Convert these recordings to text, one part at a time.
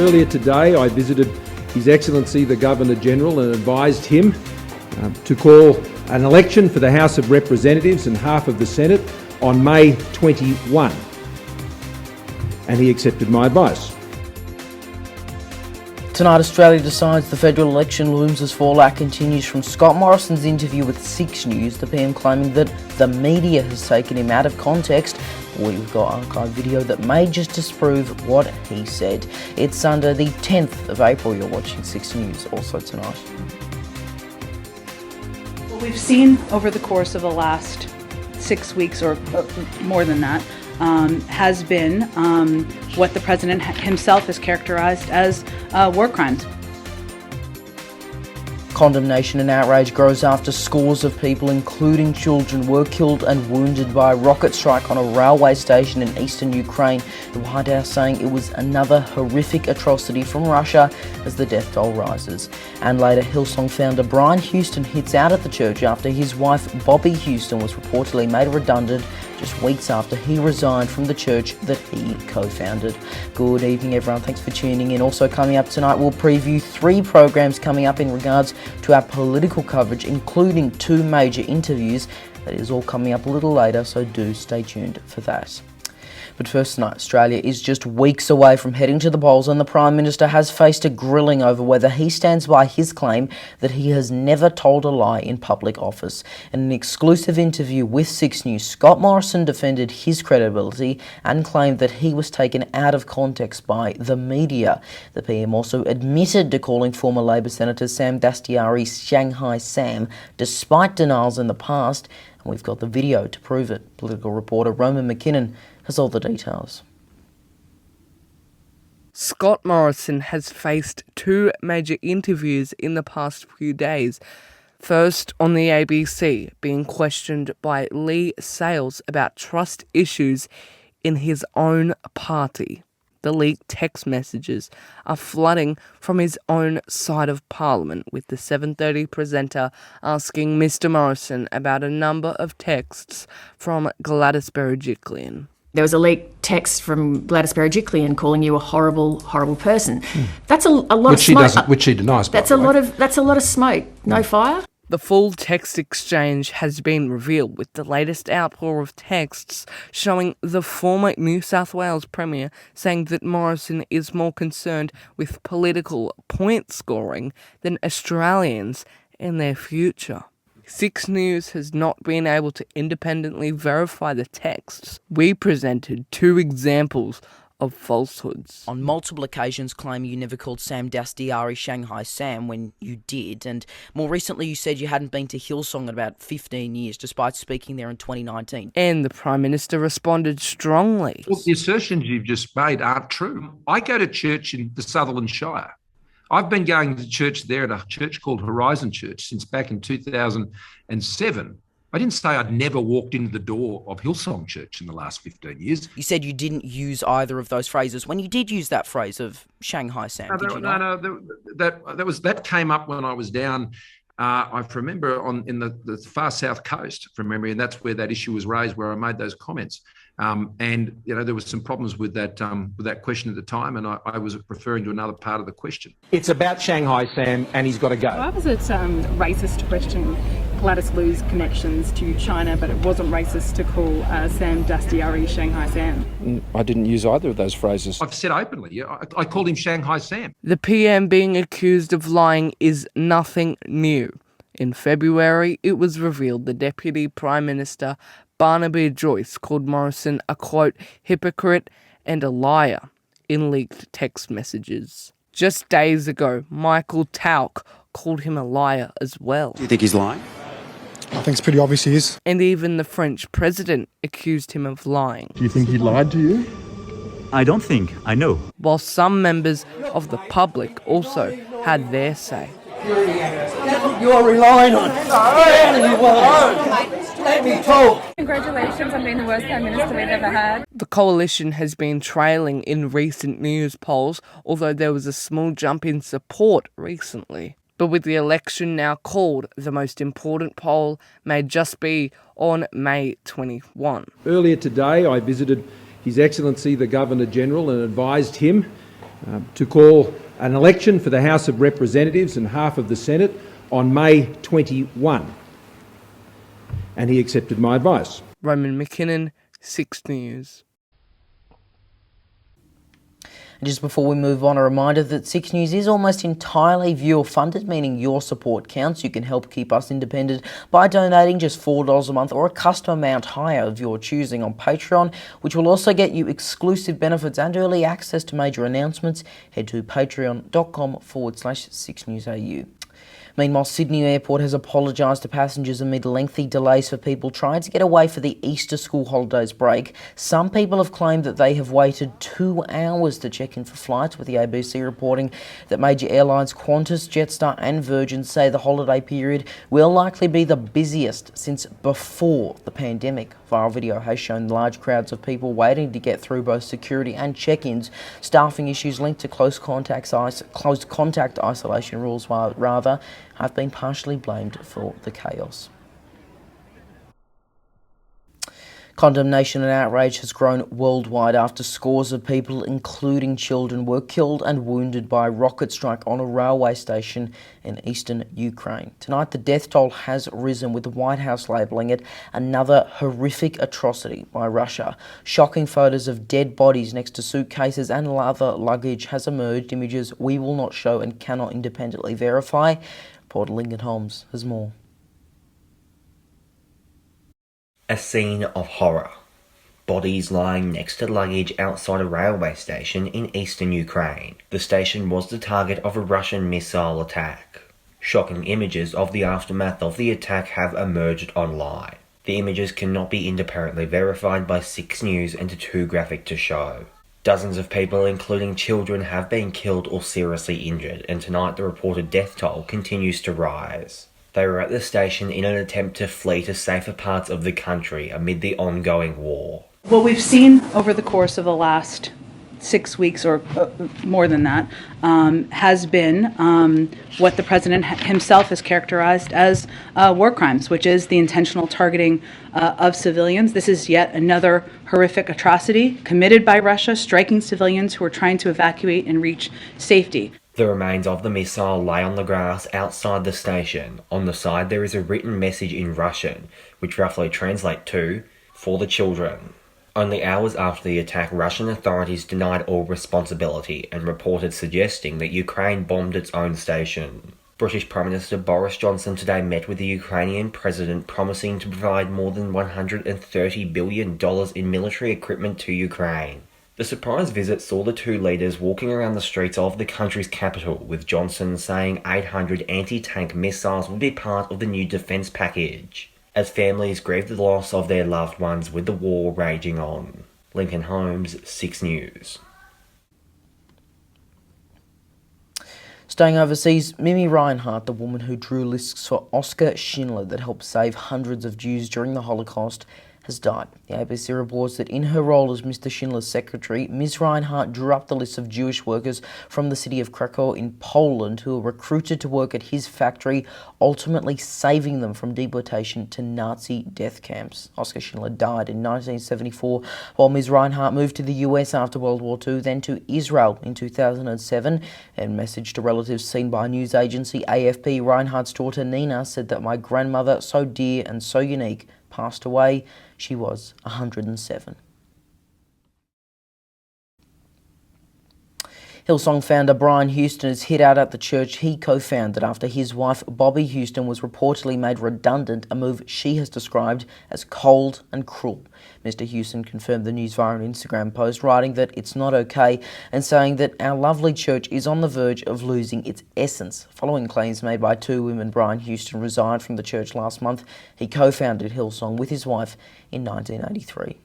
Earlier today, I visited His Excellency the Governor-General and advised him to call an election for the House of Representatives and half of the Senate on May 21. And he accepted my advice. Tonight, Australia decides the federal election looms as fallout continues from Scott Morrison's interview with 6 News, the PM claiming that the media has taken him out of context. We've got archived video that may just disprove what he said. It's Sunday the 10th of April. You're watching 6 News also tonight. What we've seen over the course of the last 6 weeks or more than that has been what the president himself has characterized as war crimes. Condemnation and outrage grows after scores of people, including children, were killed and wounded by a rocket strike on a railway station in eastern Ukraine. The White House saying it was another horrific atrocity from Russia as the death toll rises. And later, Hillsong founder Brian Houston hits out at the church after his wife Bobby Houston was reportedly made redundant just weeks after he resigned from the church that he co-founded. Good evening, everyone. Thanks for tuning in. Also coming up tonight, we'll preview 3 programs coming up in regards to our political coverage, including 2 major interviews. That is all coming up a little later, so do stay tuned for that. But first tonight, Australia is just weeks away from heading to the polls, and the Prime Minister has faced a grilling over whether he stands by his claim that he has never told a lie in public office. In an exclusive interview with 6 News, Scott Morrison defended his credibility and claimed that he was taken out of context by the media. The PM also admitted to calling former Labor Senator Sam Dastyari Shanghai Sam, despite denials in the past, and we've got the video to prove it. Political reporter Roman McKinnon has all the details. Scott Morrison has faced 2 major interviews in the past few days. First, on the ABC, being questioned by Lee Sales about trust issues in his own party. The leaked text messages are flooding from his own side of Parliament, with the 7:30 presenter asking Mr. Morrison about a number of texts from Gladys Berejiklian. There was a leaked text from Gladys Berejiklian calling you a horrible, horrible person. That's a lot of smoke. Which she denies. That's a lot of smoke. No fire. The full text exchange has been revealed, with the latest outpour of texts showing the former New South Wales Premier saying that Morrison is more concerned with political point scoring than Australians and their future. 6 News has not been able to independently verify the texts. We presented 2 examples of falsehoods. On multiple occasions claiming you never called Sam Dastyari Shanghai Sam when you did, and more recently you said you hadn't been to Hillsong in about 15 years, despite speaking there in 2019. And the Prime Minister responded strongly. Well, the assertions you've just made aren't true. I go to church in the Sutherland Shire. I've been going to church there at a church called Horizon Church since back in 2007. I didn't say I'd never walked into the door of Hillsong Church in the last 15 years. You said you didn't use either of those phrases when you did use that phrase of Shanghai Sam, did you not? That came up when I was down, I remember, in the far south coast from memory, and that's where that issue was raised, where I made those comments. And there was some problems with that question at the time, and I was referring to another part of the question. It's about Shanghai Sam, and he's got to go. Why was it racist to question Gladys Liu's connections to China, but it wasn't racist to call Sam Dastyari Shanghai Sam? I didn't use either of those phrases. I've said openly, I called him Shanghai Sam. The PM being accused of lying is nothing new. In February, it was revealed the Deputy Prime Minister Barnaby Joyce called Morrison a, quote, hypocrite and a liar in leaked text messages. Just days ago, Michael Tauck called him a liar as well. Do you think he's lying? I think it's pretty obvious he is. And even the French president accused him of lying. Do you think he lied to you? I don't think. I know. While some members of the public also had their say. You're relying on. Let me talk. Congratulations on being the worst Prime Minister we've ever had. The coalition has been trailing in recent news polls, although there was a small jump in support recently. But with the election now called, the most important poll may just be on May 21. Earlier today, I visited His Excellency the Governor-General and advised him to call an election for the House of Representatives and half of the Senate on May 21. And he accepted my advice. Roman McKinnon, 6 News. And just before we move on, a reminder that 6 News is almost entirely viewer-funded, meaning your support counts. You can help keep us independent by donating just $4 a month or a custom amount higher of your choosing on Patreon, which will also get you exclusive benefits and early access to major announcements. Head to patreon.com/6newsau. Meanwhile, Sydney Airport has apologised to passengers amid lengthy delays for people trying to get away for the Easter school holidays break. Some people have claimed that they have waited 2 hours to check in for flights, with the ABC reporting that major airlines Qantas, Jetstar and Virgin say the holiday period will likely be the busiest since before the pandemic. Viral video has shown large crowds of people waiting to get through both security and check-ins. Staffing issues linked to close contact isolation rules have been partially blamed for the chaos. Condemnation and outrage has grown worldwide after scores of people, including children, were killed and wounded by a rocket strike on a railway station in eastern Ukraine. Tonight, the death toll has risen, with the White House labelling it another horrific atrocity by Russia. Shocking photos of dead bodies next to suitcases and other luggage has emerged, images we will not show and cannot independently verify. Reporter Lincoln Holmes has more. A scene of horror. Bodies lying next to luggage outside a railway station in eastern Ukraine. The station was the target of a Russian missile attack. Shocking images of the aftermath of the attack have emerged online. The images cannot be independently verified by 6 News and are too graphic to show. Dozens of people, including children, have been killed or seriously injured, and tonight the reported death toll continues to rise. They were at the station in an attempt to flee to safer parts of the country amid the ongoing war. What we've seen over the course of the last 6 weeks, or more than that, has been what the president himself has characterized as war crimes, which is the intentional targeting of civilians. This is yet another horrific atrocity committed by Russia, striking civilians who are trying to evacuate and reach safety. The remains of the missile lay on the grass outside the station. On the side there is a written message in Russian, which roughly translates to, "For the children." Only hours after the attack, Russian authorities denied all responsibility and reported suggesting that Ukraine bombed its own station. British Prime Minister Boris Johnson today met with the Ukrainian president, promising to provide more than $130 billion in military equipment to Ukraine. The surprise visit saw the two leaders walking around the streets of the country's capital, with Johnson saying 800 anti-tank missiles would be part of the new defence package, as families grieve the loss of their loved ones with the war raging on. Lincoln Holmes, 6 News. Staying overseas, Mimi Reinhardt, the woman who drew lists for Oskar Schindler that helped save hundreds of Jews during the Holocaust, has died. The ABC reports that in her role as Mr. Schindler's secretary, Ms. Reinhardt drew up the list of Jewish workers from the city of Krakow in Poland who were recruited to work at his factory, ultimately saving them from deportation to Nazi death camps. Oskar Schindler died in 1974, while Ms. Reinhardt moved to the US after World War II, then to Israel in 2007. In a message to relatives seen by news agency AFP, Reinhardt's daughter Nina said that "my grandmother, so dear and so unique, passed away. She was 107. Hillsong founder Brian Houston is hit out at the church he co-founded after his wife Bobby Houston was reportedly made redundant, a move she has described as cold and cruel. Mr. Houston confirmed the news via an Instagram post, writing that it's not okay and saying that our lovely church is on the verge of losing its essence. Following claims made by 2 women, Brian Houston resigned from the church last month. He co-founded Hillsong with his wife in 1983.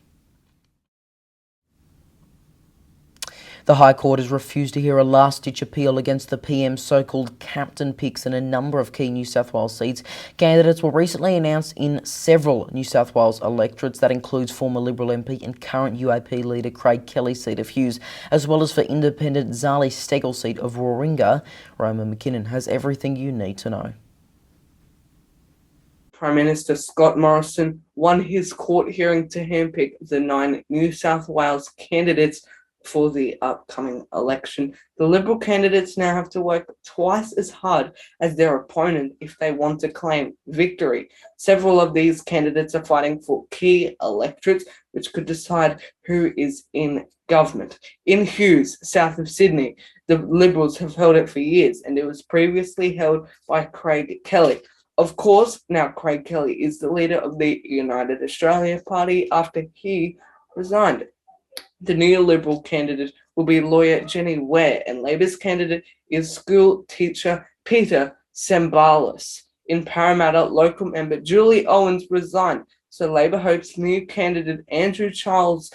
The High Court has refused to hear a last-ditch appeal against the PM's so-called captain picks in a number of key New South Wales seats. Candidates were recently announced in several New South Wales electorates. That includes former Liberal MP and current UAP leader Craig Kelly's seat of Hughes, as well as for independent Zali Steggall's seat of Warringah. Roman McKinnon has everything you need to know. Prime Minister Scott Morrison won his court hearing to handpick the 9 New South Wales candidates for the upcoming election. The Liberal candidates now have to work twice as hard as their opponent if they want to claim victory. Several of these candidates are fighting for key electorates, which could decide who is in government. In Hughes, south of Sydney, the Liberals have held it for years, and it was previously held by Craig Kelly. Of course, now Craig Kelly is the leader of the United Australia Party after he resigned. The new Liberal candidate will be lawyer Jenny Ware, and Labor's candidate is school teacher Peter Sembalis. In Parramatta, local member Julie Owens resigned, so Labor hopes new candidate Andrew Charlton,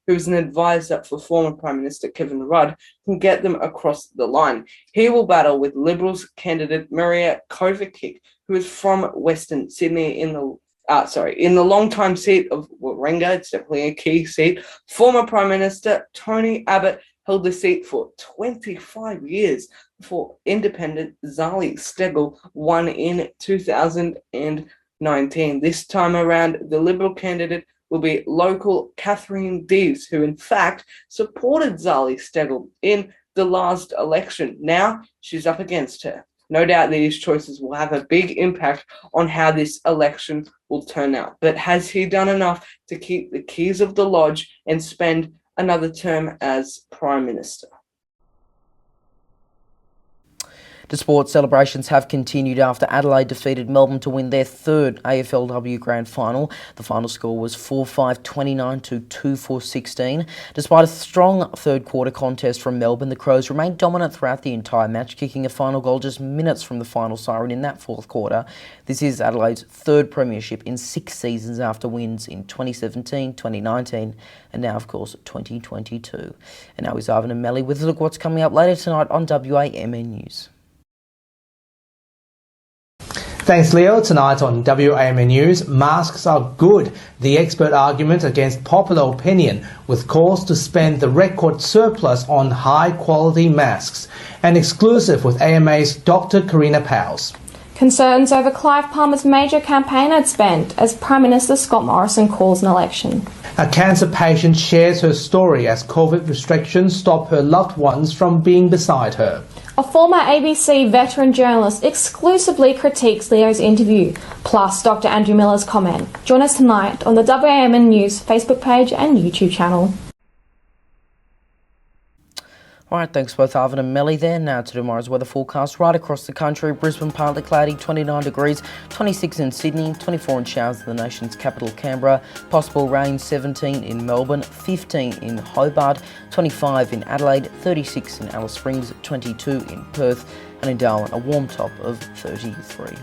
who is an advisor for former Prime Minister Kevin Rudd, can get them across the line. He will battle with Liberals candidate Maria Kovacic, who is from Western Sydney in the long-time seat of Warringah. It's definitely a key seat. Former Prime Minister Tony Abbott held the seat for 25 years before independent Zali Steggall won in 2019. This time around, the Liberal candidate will be local Catherine Deves, who in fact supported Zali Steggall in the last election. Now she's up against her. No doubt these choices will have a big impact on how this election will turn out. But has he done enough to keep the keys of the lodge and spend another term as Prime Minister? The sports celebrations have continued after Adelaide defeated Melbourne to win their third AFLW Grand Final. The final score was 4-5-29 to 2-4-16. Despite a strong third quarter contest from Melbourne, the Crows remained dominant throughout the entire match, kicking a final goal just minutes from the final siren in that fourth quarter. This is Adelaide's third premiership in 6 seasons after wins in 2017, 2019 and now, of course, 2022. And now is Ivan and Melly with a look at what's coming up later tonight on WAMN News. Thanks, Leo. Tonight on WAMN News, masks are good. The expert argument against popular opinion, with calls to spend the record surplus on high-quality masks. An exclusive with AMA's Dr. Karina Powles. Concerns over Clive Palmer's major campaign ad spend as Prime Minister Scott Morrison calls an election. A cancer patient shares her story as COVID restrictions stop her loved ones from being beside her. A former ABC veteran journalist exclusively critiques Leo's interview, plus Dr. Andrew Miller's comment. Join us tonight on the WAMN News Facebook page and YouTube channel. Alright, thanks both Arvin and Melly there. Now to tomorrow's weather forecast right across the country. Brisbane partly cloudy, 29 degrees, 26 in Sydney, 24 in showers in the nation's capital Canberra, possible rain 17 in Melbourne, 15 in Hobart, 25 in Adelaide, 36 in Alice Springs, 22 in Perth, and in Darwin a warm top of 33.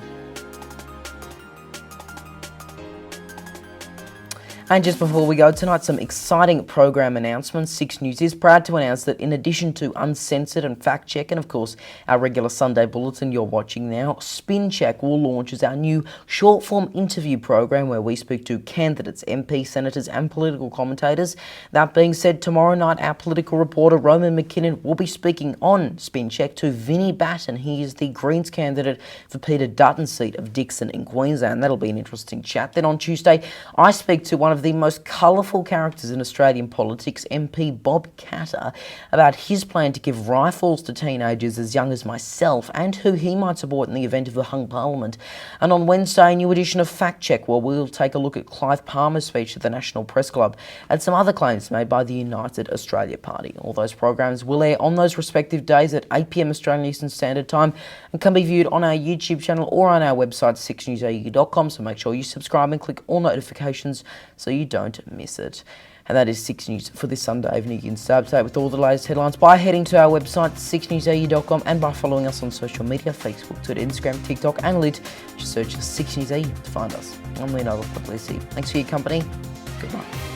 And just before we go tonight, some exciting program announcements. 6 News is proud to announce that in addition to Uncensored and Fact Check, and of course our regular Sunday bulletin you're watching now, Spin Check will launch as our new short-form interview program where we speak to candidates, MPs, senators and political commentators. That being said, tomorrow night our political reporter Roman McKinnon will be speaking on Spin Check to Vinnie Batten. He is the Greens candidate for Peter Dutton's seat of Dixon in Queensland. That'll be an interesting chat. Then on Tuesday, I speak to one of the most colourful characters in Australian politics, MP Bob Catter, about his plan to give rifles to teenagers as young as myself and who he might support in the event of a hung parliament. And on Wednesday, a new edition of Fact Check, where we'll take a look at Clive Palmer's speech at the National Press Club and some other claims made by the United Australia Party. All those programs will air on those respective days at 8 p.m 'Australian Eastern Standard Time and can be viewed on our YouTube channel or on our website 6newsau.com, so make sure you subscribe and click all notifications so you don't miss it. And that is 6 News for this Sunday evening. You can stay up to date with all the latest headlines by heading to our website 6newsau.com and by following us on social media, Facebook, Twitter, Instagram, TikTok and Lit. Just search 6 News AU to find us. I'm Leonardo. Puglisi. Thanks for your company. Good night.